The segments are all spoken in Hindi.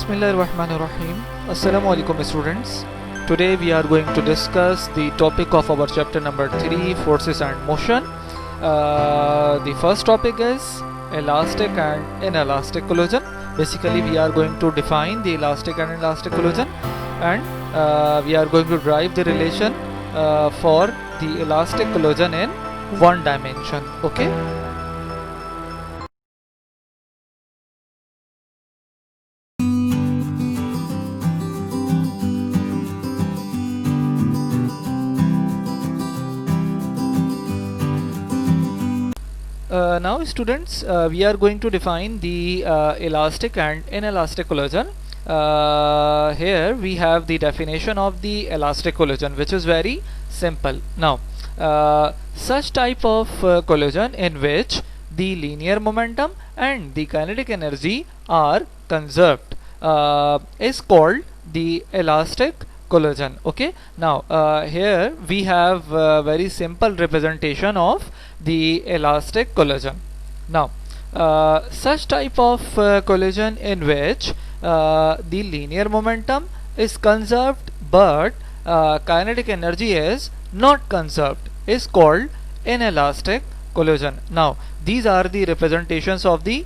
Bismillahirrahmanirrahim. Assalamu alaikum students. Today we are going to discuss the topic of our chapter number 3, forces and motion. The first topic is elastic and inelastic collision. Basically we are going to define the elastic and inelastic collision, and we are going to derive the relation for the elastic collision in one dimension. Okay. Now students, we are going to define the elastic and inelastic collision. Here we have the definition of the elastic collision, which is very simple. Now such type of collision in which the linear momentum and the kinetic energy are conserved is called the elastic collision. Okay, now here we have very simple representation of the elastic collision. Now such type of collision in which the linear momentum is conserved but kinetic energy is not conserved is called inelastic collision. Now these are the representations of the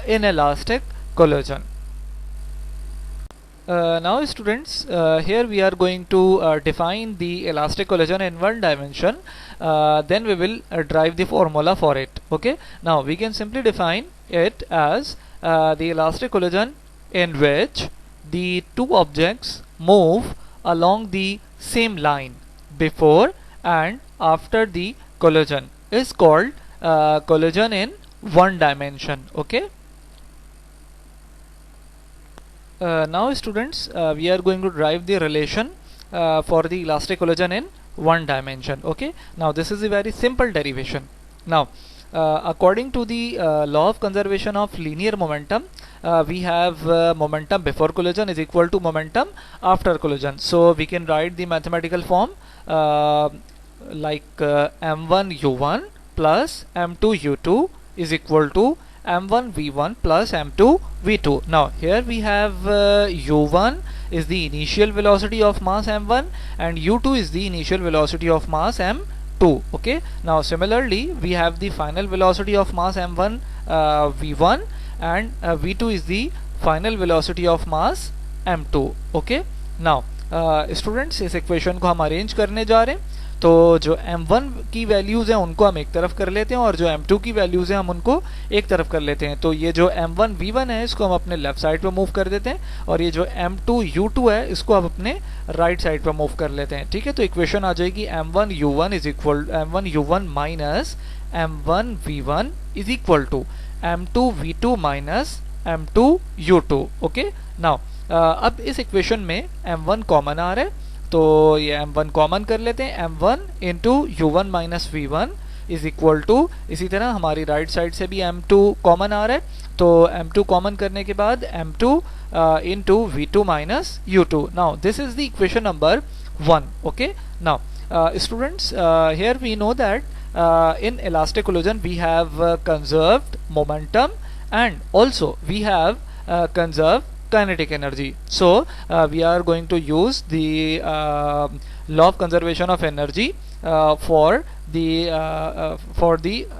inelastic collision. Now students, here we are going to define the elastic collision in one dimension, then we will derive the formula for it. Okay, now we can simply define it as the elastic collision in which the two objects move along the same line before and after the collision is called collision in one dimension. Okay. Now students, we are going to derive the relation for the elastic collision in one dimension. Okay, now this is a very simple derivation. Now according to the law of conservation of linear momentum, we have momentum before collision is equal to momentum after collision. So we can write the mathematical form like m1 u1 plus m2 u2 is equal to m1 v1 plus m2 v2. Now here we have u1 is the initial velocity of mass m1 and u2 is the initial velocity of mass m2. Okay, now similarly we have the final velocity of mass m1 v1 and v2 is the final velocity of mass m2. Okay, now students, इस इक्वेशन को हम अरेंज करने जा रहे हैं. तो जो m1 की वैल्यूज़ हैं उनको हम एक तरफ कर लेते हैं और जो m2 की वैल्यूज़ हैं हम उनको एक तरफ कर लेते हैं. तो ये जो m1 v1 है इसको हम अपने लेफ्ट साइड पे मूव कर देते हैं और ये जो m2 u2 है इसको हम अपने राइट साइड पे मूव कर लेते हैं. ठीक है, तो इक्वेशन आ जाएगी m1 u1 is equal m1 u1 minus m1 v1 is equal to m2 v2 minus m2 u2. Okay, now अब इस इक्वेशन में m1 कॉमन आ रहा है तो ये m1 कॉमन कर लेते हैं. m1 into u1 minus v1 is equal to, इसी तरह हमारी राइट साइड से भी m2 कॉमन आ रहा है तो m2 कॉमन करने के बाद m2 into v2 minus u2. Now this is the equation number 1. Okay, now students, here we know that in elastic collision we have conserved momentum and also we have conserved kinetic energy. So we are going to use the law of conservation of energy for the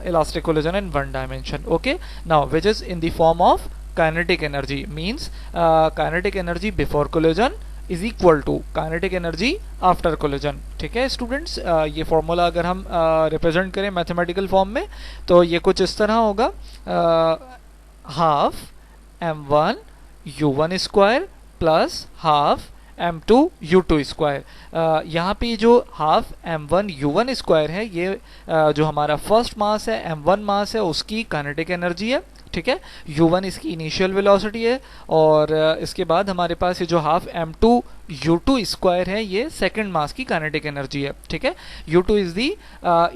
elastic collision in one dimension. Okay, now which is in the form of kinetic energy, means kinetic energy before collision is equal to kinetic energy after collision. ठीक है स्टूडेंट्स, ये फॉर्मूला अगर हम रिप्रेजेंट करें मैथमेटिकल फॉर्म में तो ये कुछ इस तरह होगा, half m1 u1 square plus half m2 u2 square. यहाँ पे जो हाफ m1 u1 स्क्वायर है ये जो हमारा फर्स्ट मास है m1 मास है उसकी काइनेटिक एनर्जी है. ठीक है, u1 इसकी इनिशियल वेलोसिटी है और इसके बाद हमारे पास ये जो हाफ m2 u2 स्क्वायर है ये सेकंड मास की काइनेटिक एनर्जी है. ठीक है, u2 is the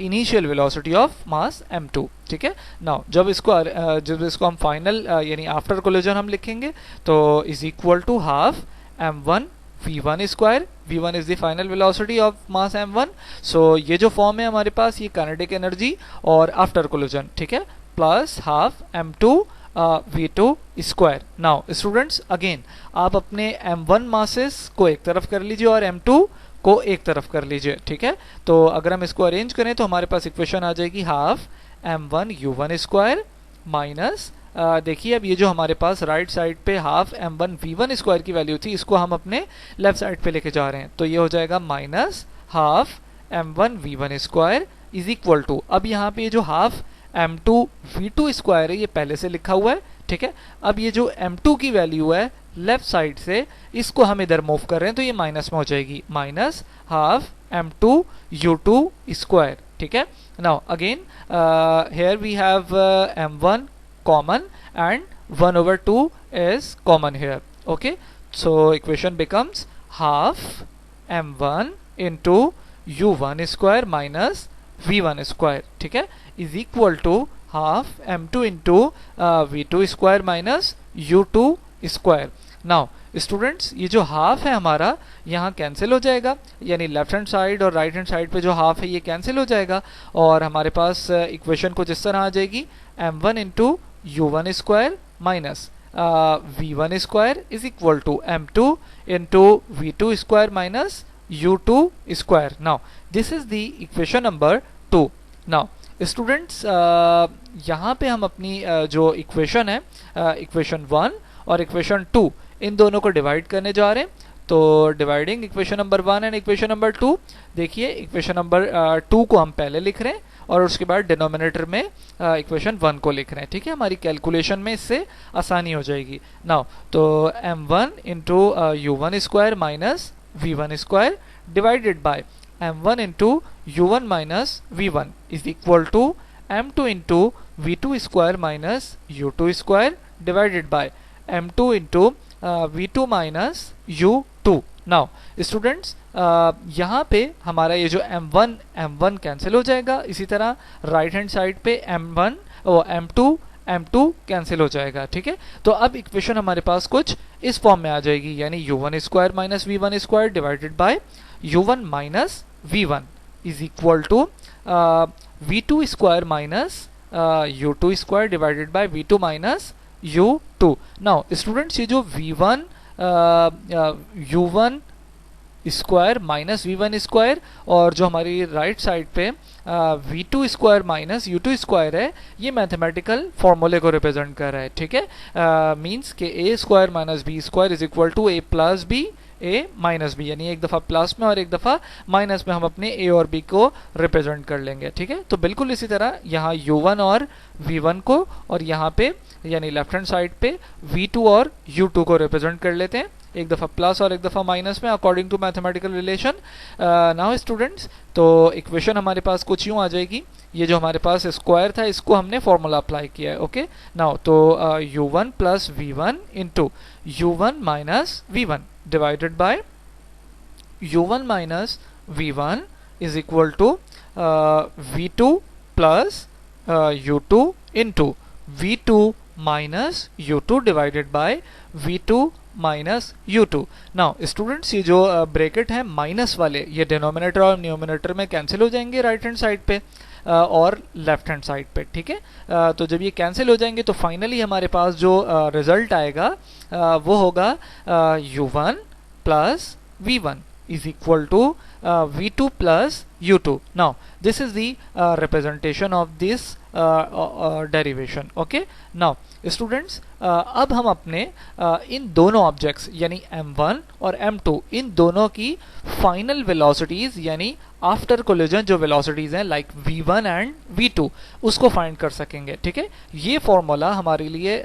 initial velocity of mass m2. ठीक है, नाउ जब इसको हम फाइनल यानी आफ्टर कोलिजन हम लिखेंगे तो is equal to half m1 v1 square. v1 is the final velocity of mass m1. So ये जो फॉर्म है हमारे पास ये काइनेटिक एनर्जी और आफ्टर कोलिजन. ठीक है, plus half m2 v2 square. Now students again आप अपने m1 मासेस को एक तरफ कर लीजिए और m2 को एक तरफ कर लीजिए, ठीक है। तो अगर हम इसको अरेंज करें तो हमारे पास इक्वेशन आ जाएगी half m1 u1 square minus देखिए अब ये जो हमारे पास राइट साइड पे हाफ m1 v1 स्क्वायर की वैल्यू थी, इसको हम अपने लेफ्ट साइड पे लेके जा रहे हैं, तो ये हो जाएगा minus half m1 v1 square is equal to, अब यहाँ पे ये जो हाफ m2 v2 स्क्वायर है ये पहले से लिखा हुआ है, ठीक है। अब ये जो m2 की वैल्यू है लेफ्ट साइड से इसको हम इधर मूव कर रहे हैं तो ये माइनस में हो जाएगी, minus half m2 u2 square, ठीक है। Now again here we have m1 common and 1 over 2 is common here, okay, so equation becomes half m1 into u1 square minus v1 square, ठीक है, is equal to half m2 into v2 square minus u2 square। Now students ये जो हाफ है हमारा यहाँ कैंसिल हो जाएगा, यानी लेफ्ट हैंड साइड और राइट हैंड साइड पे जो हाफ है ये कैंसिल हो जाएगा और हमारे पास इक्वेशन कुछ इस तरह आ जाएगी m1 into u1 square minus v1 square is equal to m2 into v2 square minus u2 square. Now this is the equation number 2। Now students यहाँ पे हम अपनी जो इक्वेशन है इक्वेशन 1 और इक्वेशन 2 इन दोनों को डिवाइड करने जा रहे हैं, तो dividing equation number 1 and equation number 2, देखिए इक्वेशन नंबर 2 को हम पहले लिख रहे हैं और उसके बाद डिनोमिनेटर में इक्वेशन 1 को लिख रहे हैं, ठीक है, हमारी कैलकुलेशन में इससे आसानी हो जाएगी। नाउ तो m1 into u1 square minus v1 square divided by m1 into u1 minus v1 is equal to m2 into v2 square minus u2 square divided by m2 into v2 minus u2। Now students यहाँ पे हमारा ये जो m1 कैंसिल हो जाएगा, इसी तरह राइट हैंड साइड पे m1 और m2 कैंसिल हो जाएगा, ठीक है। तो अब इक्वेशन हमारे पास कुछ इस फॉर्म में आ जाएगी, यानी u1 square minus v1 square divided by u1 minus v1 is equal to v2 square minus u2 square divided by v2 minus u2। Now students ये जो v1 u1 square minus v1 square और जो हमारी राइट साइड पे v2 square minus u2 square है ये मैथमेटिकल फॉर्मूले को रिप्रेजेंट कर रहा है, ठीक है। मींस के a square minus b square is equal to a plus b a minus b, यानी एक दफ़ा प्लस में और एक दफ़ा माइनस में हम अपने a और b को रिप्रेजेंट कर लेंगे, ठीक है। तो बिल्कुल इसी तरह यहाँ u1 और v1 को और यहाँ पे यानी लेफ्ट हैंड साइड पे v2 और u2 को रिप्रेजेंट कर लेते हैं, एक दफ़ा प्लस और एक दफ़ा माइनस में according to mathematical relation. Now students तो इक्वेशन हमारे पास कुछ यूँ आ जाएगी, ये जो हमारे पास स्क्वायर था इसको हमने फॉर्मूला अप्लाई किया है, ओके। नाउ तो u1 plus v1 into u1 minus v1 divided by u1 minus v1 is equal to v2 plus u2 into v2 minus u2 divided by v2 minus u2। Now students ये जो ब्रैकेट है माइनस वाले ये डिनोमिनेटर और न्यूमिनेटर में कैंसिल हो जाएंगे राइट हैंड साइड पे और लेफ्ट हैंड साइड पे, ठीक है। तो जब ये कैंसिल हो जाएंगे तो फाइनली हमारे पास जो रिजल्ट आएगा वो होगा u1 plus v1 is equal to v2 plus u2। Now this is the representation of this derivation, okay। Now students अब हम अपने इन दोनों ऑब्जेक्ट्स यानी m1 और m2 इन दोनों की फाइनल वेलोसिटीज यानी आफ्टर कोलिजन जो वेलोसिटीज हैं लाइक v1 एंड v2 उसको फाइंड कर सकेंगे, ठीक है। ये फॉर्मूला हमारे लिए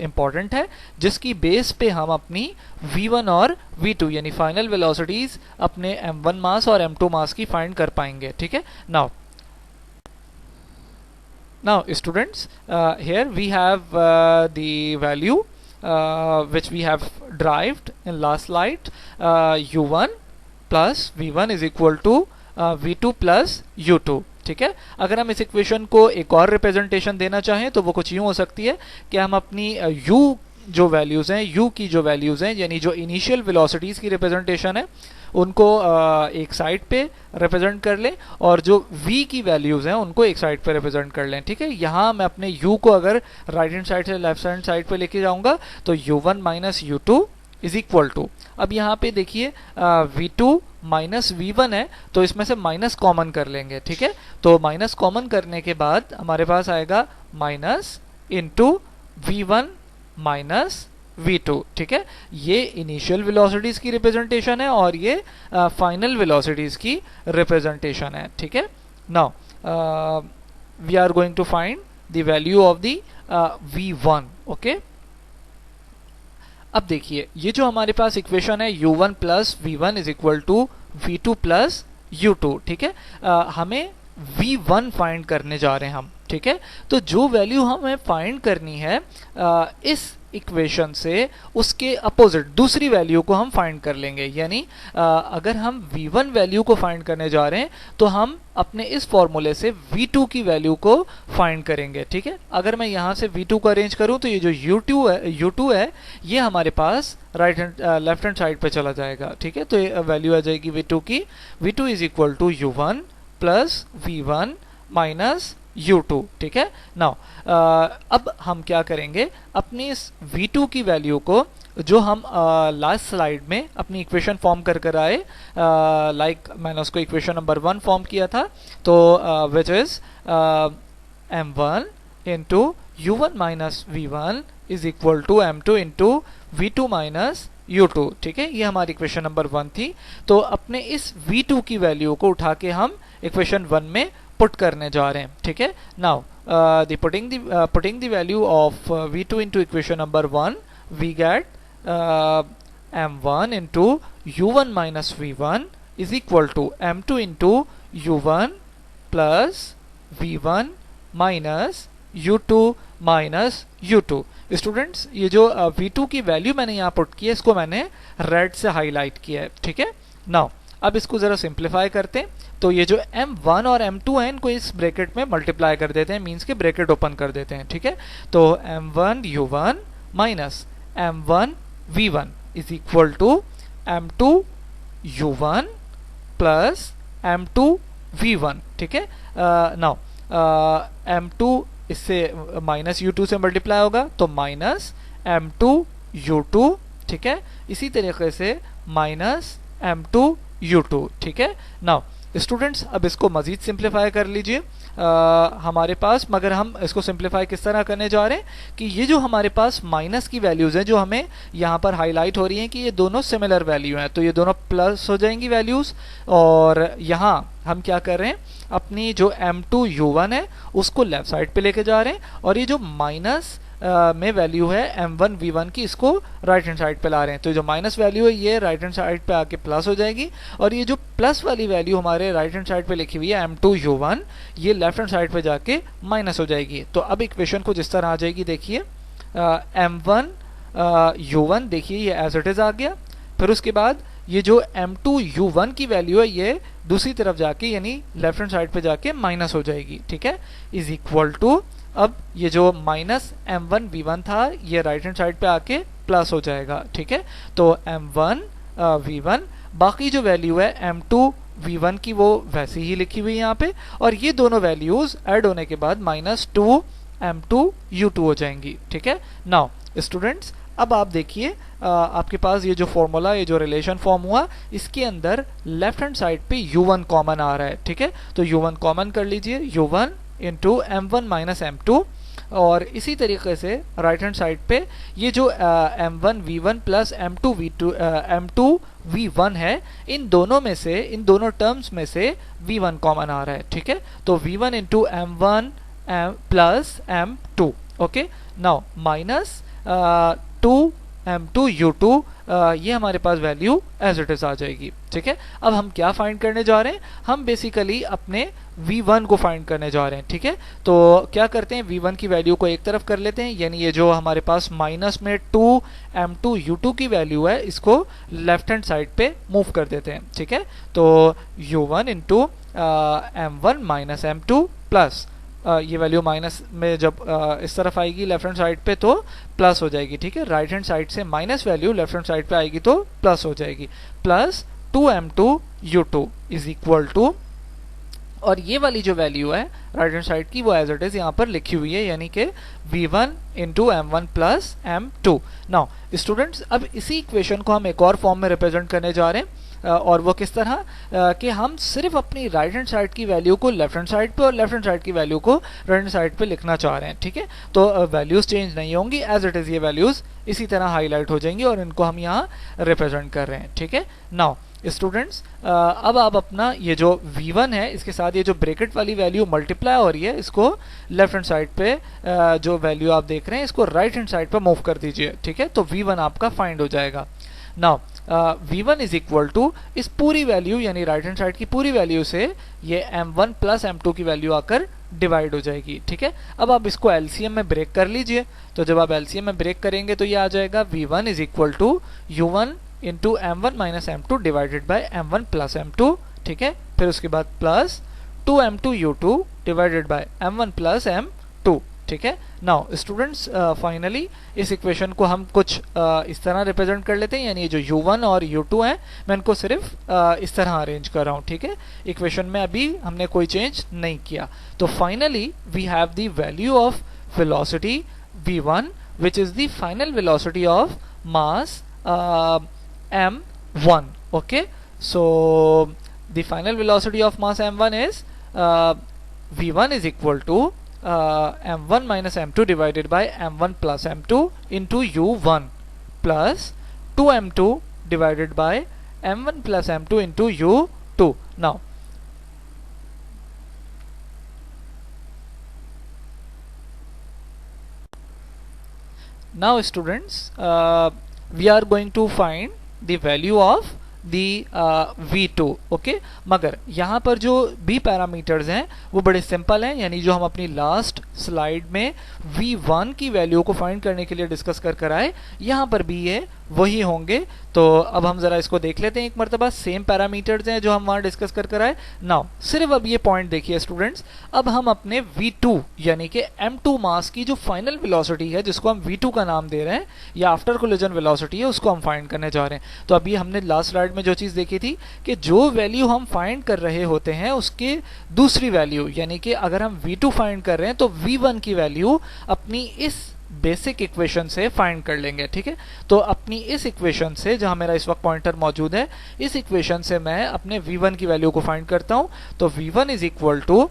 इम्पॉर्टेंट है जिसकी बेस पे हम अपनी v1 और v2 यानी फाइनल वेलोसिटीज अपने m1 मास और m2 मास की फाइंड कर पाएंगे, ठीक है। Now students here we have the value which we have derived in last slide, u1 plus v1 is equal to v2 plus u2, ठीक है। अगर हम इस इक्वेशन को एक और रिप्रेजेंटेशन देना चाहें तो वो कुछ यूँ हो सकती है कि हम अपनी u जो वैल्यूज़ हैं u की जो वैल्यूज़ हैं यानी जो इनिशियल वेलोसिटीज़ की रिप्रेजेंटेशन है उनको एक साइड पे रिप्रेजेंट कर लें और जो v की वैल्यूज़ हैं उनको एक साइड पे रिप्रेजेंट कर लें। ठीक है, यहाँ मैं अपने u को अगर राइट हैंड साइड से लेफ्ट हैंड साइड पे लेके जाऊँगा तो u1 minus u2 is equal to, अब यहाँ पे देखिए v2 माइनस v1 है तो इसमें से माइनस कॉमन कर लेंगे। ठीक है, तो माइनस कॉमन करने के बाद हमारे पास आएगा minus into v1 minus v2। ठीक है, ये इनिशियल वेलोसिटीज की रिप्रेजेंटेशन है और ये फाइनल वेलोसिटीज की रिप्रेजेंटेशन है। ठीक है, now we are going to find the value of the v1। Okay, अब देखिए ये जो हमारे पास इक्वेशन है u1 plus v1 is equal to v2 plus u2। ठीक है, हमें v1 फाइंड करने जा रहे हैं हम। ठीक है, तो जो वैल्यू हमें फाइंड करनी है इस इक्वेशन से उसके अपोजिट दूसरी वैल्यू को हम फाइंड कर लेंगे। यानी अगर हम v1 वैल्यू को फाइंड करने जा रहे हैं तो हम अपने इस फॉर्मूले से v2 की वैल्यू को फाइंड करेंगे। ठीक है, अगर मैं यहाँ से v2 को अरेंज करूँ तो ये जो u2 है ये हमारे पास लेफ्ट हैंड साइड पे चला जाएगा। ठीक है, तो ये वैल्यू आ जाएगी v2 की, v2 is equal to u1 plus v1 minus u2। ठीक है, नाउ अब हम क्या करेंगे, अपनी इस v2 की वैल्यू को जो हम लास्ट स्लाइड में अपनी इक्वेशन फॉर्म कर आए, लाइक मैंने उसको इक्वेशन नंबर 1 फॉर्म किया था, तो which is m1 into u1 minus v1 is equal to m2 into v2 minus u2। ठीक है, ये हमारी इक्वेशन नंबर 1 थी। तो अपने इस v2 की वैल्यू को उठा के हम इक्वेशन 1 में पुट करने जा रहे हैं। ठीक है, now putting the value of v2 into equation number 1, we get m1 into u1 minus v1 is equal to m2 into u1 plus v1 minus u2 minus u2। Students, ये जो v2 की वैल्यू मैंने यहाँ पुट की है इसको मैंने रेड से हाईलाइट किया है। ठीक है, नाउ अब इसको जरा सिंप्लीफाई करते हैं, तो ये जो m1 और m2 है इनको इस ब्रैकेट में मल्टीप्लाई कर देते हैं, मींस के ब्रैकेट ओपन कर देते हैं। ठीक है, तो m1 u1 minus m1 v1 is equal to m2 u1 plus m2 v1। ठीक है, नाउ m2 इससे माइनस u2 से मल्टीप्लाई होगा तो माइनस m2 u2। ठीक है, इसी तरीके से माइनस m2 u2। ठीक है, नाउ स्टूडेंट्स अब इसको मजीद सिंप्लीफाई कर लीजिए हमारे पास, मगर हम इसको सिंप्लीफाई किस तरह करने जा रहे हैं कि ये जो हमारे पास माइनस की वैल्यूज़ हैं जो हमें यहाँ पर हाईलाइट हो रही हैं कि ये दोनों सिमिलर वैल्यू हैं, तो ये दोनों प्लस हो जाएंगी वैल्यूज़, और यहाँ हम क्या कर रहे हैं, अपनी जो m2 u1 है उसको लेफ्ट साइड पे लेके जा रहे हैं, और ये जो माइनस में वैल्यू है m1 v1 की इसको राइट हैंड साइड पे ला रहे हैं। तो जो माइनस वैल्यू है ये राइट हैंड साइड पे आके प्लस हो जाएगी, और ये जो प्लस वाली वैल्यू हमारे राइट हैंड साइड पे लिखी हुई है m2 u1 ये लेफ्ट हैंड साइड पे जाके माइनस हो जाएगी। तो अब इक्वेशन को जिस तरह आ जाएगी देखिए, m1 u1 देखिए ये एज इट इज आ गया, फिर उसके बाद ये जो m2 u1 की वैल्यू है ये दूसरी तरफ जाके यानी लेफ्ट हैंड साइड पे जाके माइनस हो जाएगी। ठीक है, इज इक्वल टू, अब ये जो माइनस m1 v1 था ये राइट हैंड साइड पे आके प्लस हो जाएगा। ठीक है, तो m1 v1 बाकी जो वैल्यू है m2 v1 की वो वैसे ही लिखी हुई है यहाँ पे, और ये दोनों वैल्यूज ऐड होने के बाद माइनस 2 m2 u2 हो जाएंगी। ठीक है, नाउ स्टूडेंट्स अब आप देखिए आपके पास ये जो फॉर्मूला, ये जो रिलेशन फॉर्म हुआ इसके अंदर लेफ्ट हैंड साइड पे u1 कॉमन आ रहा है। ठीक है, तो u1 कॉमन कर लीजिए, u1 into m1 minus m2, और इसी तरीके से राइट हैंड साइड पे ये जो m1 v1 plus m2 v1 है, इन दोनों में से, इन दोनों टर्म्स में से v1 कॉमन आ रहा है। ठीक है, तो v1 into m1 plus m2। Okay, now minus 2 m2 u2 ये हमारे पास वैल्यू एज इट इज आ जाएगी। ठीक है, अब हम क्या फाइंड करने जा रहे हैं, हम बेसिकली अपने v1 को फाइंड करने जा रहे हैं। ठीक है, तो क्या करते हैं, v1 की वैल्यू को एक तरफ कर लेते हैं, यानी ये जो हमारे पास माइनस में 2 m2 u2 की वैल्यू है इसको लेफ्ट हैंड साइड पे मूव कर देते हैं। ठीक है, तो u1 into m1 minus m2 plus ये वैल्यू माइनस में जब इस तरफ आएगी लेफ्ट हैंड साइड पे तो प्लस हो जाएगी। ठीक है, राइट हैंड साइड से minus value left hand side पे आएगी तो प्लस हो जाएगी, plus 2m2 u2 is equal to, और ये वाली जो वैल्यू है राइट हैंड साइड की वो एज इट इज यहाँ पर लिखी हुई है, यानी कि v1 into m1 plus m2। Now students अब इसी इक्वेशन को हम एक और फॉर्म में रिप्रेजेंट करने जा रहे हैं, और वो किस तरह कि हम सिर्फ अपनी राइट हैंड साइड की वैल्यू को लेफ्ट हैंड साइड पे और लेफ्ट हैंड साइड की वैल्यू को राइट हैंड साइड पे लिखना चाह रहे हैं, ठीक है। तो वैल्यूज चेंज नहीं होंगी, एज इट इज ये वैल्यूज इसी तरह हाईलाइट हो जाएंगी और इनको हम यहाँ रिप्रेजेंट कर रहे हैं, ठीक है। नाउ स्टूडेंट्स अब आप अपना ये जो v1 है इसके साथ ये जो ब्रैकेट वाली वैल्यू मल्टीप्लाई हो रही है, इसको लेफ्ट हैंड साइड पे जो वैल्यू आप देख रहे हैं इसको राइट हैंड साइड पे मूव कर दीजिए, ठीक है। तो v1 आपका फाइंड हो जाएगा। Now v1 is equal to इस पूरी वैल्यू यानी राइट हैंड साइड की पूरी वैल्यू से ये m1 प्लस m2 की वैल्यू आकर डिवाइड हो जाएगी, ठीक है। अब आप इसको एलसीएम में ब्रेक कर लीजिए, तो जब आप एलसीएम में ब्रेक करेंगे तो ये आ जाएगा v1 is equal to u1 into m1 minus m2 divided by m1 plus m2, ठीक है। फिर उसके बाद plus 2m2 u2 divided by m1 plus m2, ठीक है। नाउ स्टूडेंट्स फाइनली इस इक्वेशन को हम कुछ इस तरह रिप्रेजेंट कर लेते हैं, यानी ये जो u1 और u2 हैं मैं इनको सिर्फ इस तरह अरेंज कर रहा हूँ, ठीक है। इक्वेशन में अभी हमने कोई चेंज नहीं किया। तो finally we have the value of velocity v1 which is the final velocity of mass m1, okay। So the final velocity of mass m1 is v1 is equal to m1 minus m2 divided by m1 plus m2 into u1 plus 2m2 divided by m1 plus m2 into u2। Now students we are going to find the value of the v2, okay. मगर यहाँ पर जो b पैरामीटर्स हैं वो बड़े सिंपल हैं, यानी जो हम अपनी लास्ट स्लाइड में v1 की वैल्यू को फाइंड करने के लिए डिस्कस कर आए, यहाँ पर भी ये वही होंगे। तो अब हम जरा इसको देख लेते हैं एक मरतबा। सेम पैरामीटर्स हैं जो हम वहाँ डिस्कस कर आए। नाउ सिर्फ अब ये पॉइंट देखिए स्टूडेंट्स, अब हम अपने v2 यानी कि m2 मास की जो फाइनल वेलोसिटी है जिसको हम v2 का नाम दे रहे हैं या आफ्टर कोलिजन वेलोसिटी है उसको हम फाइंड करने जा रहे हैं। तो अभी हमने लास्ट स्लाइड में जो चीज़ देखी थी कि जो वैल्यू हम फाइंड कर रहे होते हैं उसके दूसरी वैल्यू, यानी कि अगर हम v2 फाइंड कर रहे हैं तो v1 की वैल्यू अपनी इस बेसिक इक्वेशन से फाइंड कर लेंगे, ठीक है। तो अपनी इस इक्वेशन से, जहां मेरा इस वक्त पॉइंटर मौजूद है, इस इक्वेशन से मैं अपने v1 की वैल्यू को फाइंड करता हूं। तो v1 is equal to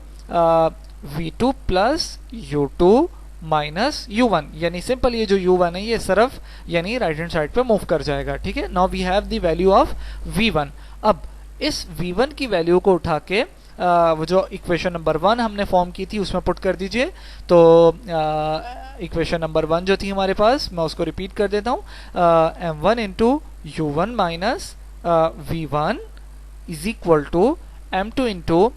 v2 plus u2 minus u1, यानी सिंपल ये जो u1 है ये सिर्फ यानी राइट हैंड साइड पे मूव कर जाएगा, ठीक है। Now we have the value of v1। अब इस v1 की वैल्यू को उठा के वो जो इक्वेशन नंबर 1 हमने फॉर्म की थी उसमें पुट कर दीजिए। तो इक्वेशन नंबर 1 जो थी हमारे पास, मैं उसको रिपीट कर देता हूँ, m1 into u1 minus v1 is equal to m2 into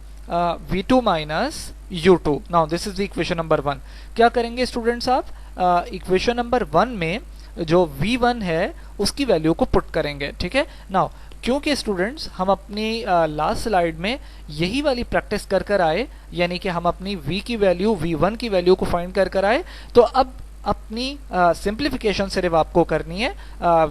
v2 minus u2। Now this is the equation number 1। क्या करेंगे स्टूडेंट्स, आप इक्वेशन नंबर 1 में जो v1 है उसकी वैल्यू को पुट करेंगे, ठीक है। नाउ क्योंकि स्टूडेंट्स हम अपनी लास्ट स्लाइड में यही वाली प्रैक्टिस कर आए, यानी कि हम अपनी v की वैल्यू v1 की वैल्यू को फाइंड कर आए, तो अब अपनी सिंप्लीफिकेशन सिर्फ आपको करनी है।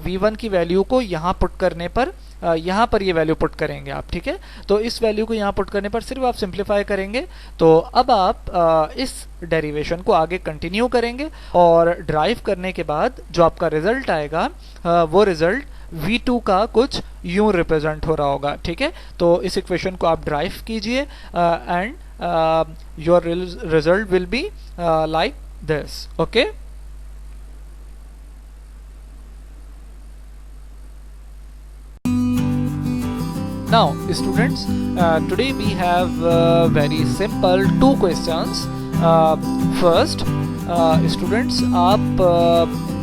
v1 की वैल्यू को यहाँ पुट करने पर यहाँ पर ये वैल्यू पुट करेंगे आप, ठीक है। तो इस वैल्यू को यहाँ पुट करने पर सिर्फ आप सिंप्लीफाई करेंगे। तो अब आप इस डेरिवेशन को आगे कंटिन्यू करेंगे और ड्राइव करने के बाद जो आपका रिजल्ट आएगा वो रिजल्ट v2 का कुछ यूं रिप्रेजेंट हो रहा होगा, ठीक है। तो इस इक्वेशन को आप ड्राइव कीजिए and your result will be like this, okay. Now students, today we have very simple 2 questions. First, students आप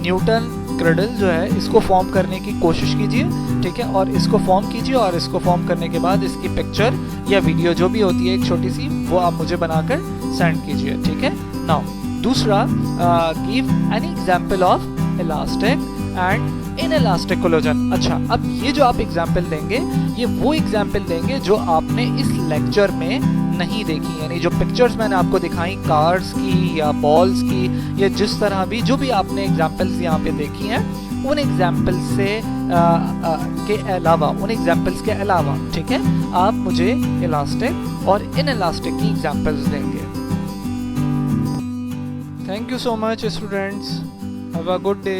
न्यूटन क्रेडल जो है इसको फॉर्म करने की कोशिश कीजिए, ठीक है। और इसको फॉर्म कीजिए और इसको फॉर्म करने के बाद इसकी पिक्चर या वीडियो जो भी होती है एक छोटी सी, वो आप मुझे बनाकर सेंड कीजिए, ठीक है। नाउ दूसरा, give any example of elastic and inelastic collision. अच्छा, अब ये जो आप एग्जाम्पल देंगे ये वो एग्जाम्पल देंगे जो आपने इस लेक्चर में नहीं देखी, यानी जो पिक्चर्स मैंने आपको दिखाई कार्स की या बॉल्स की या जिस तरह भी जो भी आपने एग्जाम्पल्स यहाँ पे देखी हैं उन एग्जाम्पल से के अलावा, उन एग्जाम्पल्स के अलावा, ठीक है, आप मुझे इलास्टिक और इन इलास्टिक की एग्जाम्पल्स देंगे। Thank you so much students, have a good day.